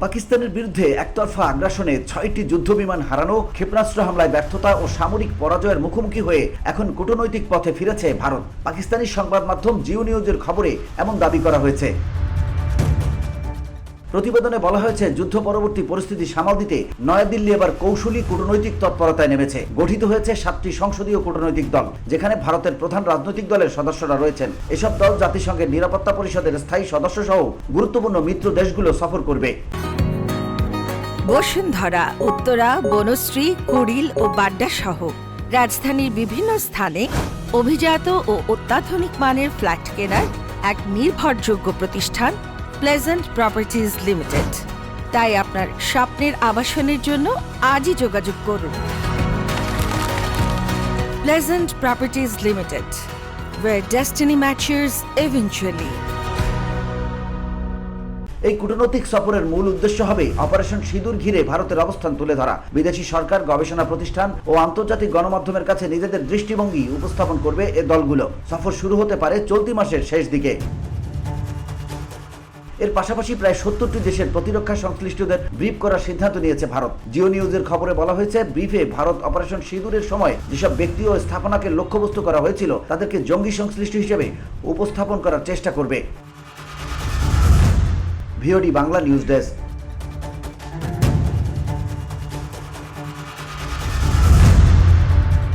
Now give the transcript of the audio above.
পাকিস্তানের বিরুদ্ধে একতরফা আগ্রাসনে 6টি যুদ্ধবিমান হারানো, ক্ষেপণাস্ত্র হামলায় ব্যর্থতা ও সামরিক পরাজয়ের মুখোমুখি হয়ে এখন কূটনৈতিক পথে ফিরেছে ভারত। পাকিস্তানি সংবাদ মাধ্যম জিও নিউজের খবরে এমন দাবি করা হয়েছে। প্রতিবেদনে বলা হয়েছে, যুদ্ধ পরবর্তী পরিস্থিতি সামাল দিতে নয়াদিল্লি এবার কৌশলী কূটনৈতিক তৎপরতায় নেমেছে। গঠিত হয়েছে 7টি সংসদীয় কূটনৈতিক দল, যেখানে ভারতের প্রধান রাজনৈতিক দলের সদস্যরা রয়েছেন। এসব দল জাতিসংঘের নিরাপত্তা পরিষদের স্থায়ী সদস্য সহ গুরুত্বপূর্ণ মিত্র দেশগুলো সফর করবে। বসুন্ধরা, উত্তরা, বনশ্রী, কুড়িল ও বাড্ডা সহ রাজধানীর বিভিন্ন স্থানে অভিজাত ও অত্যাধুনিক মানের ফ্ল্যাট কেনার এক নির্ভরযোগ্য প্রতিষ্ঠান প্লেজেন্ট প্রপার্টিজ লিমিটেড। তাই আপনার স্বপ্নের আবাসনের জন্য আজই যোগাযোগ করুন। Pleasant properties limited, where destiny matches eventually. এই কূটনৈতিক সফরের মূল উদ্দেশ্য হবে অপারেশন সিঁদুর ঘিরে ভারতের অবস্থান তুলে ধরা। বিদেশি সরকার, গবেষণা প্রতিষ্ঠান ও আন্তর্জাতিক গণমাধ্যমের কাছে নিজেদের দৃষ্টিভঙ্গি উপস্থাপন করবে এ দলগুলো। সফর শুরু হতে পারে চলতি মাসের শেষ দিকে। এর পাশাপাশি প্রায় 70টি দেশের প্রতিরক্ষা সংশ্লিষ্টদের ব্রিফ করার সিদ্ধান্ত নিয়েছে ভারত। জিও নিউজের খবরে বলা হয়েছে, ব্রিফে ভারত অপারেশন সিঁদুরের সময় যেসব ব্যক্তি ও স্থাপনাকে লক্ষ্যবস্তু করা হয়েছিল তাদেরকে জঙ্গি সংশ্লিষ্ট হিসেবে উপস্থাপন করার চেষ্টা করবে। VOD Bangla news desk.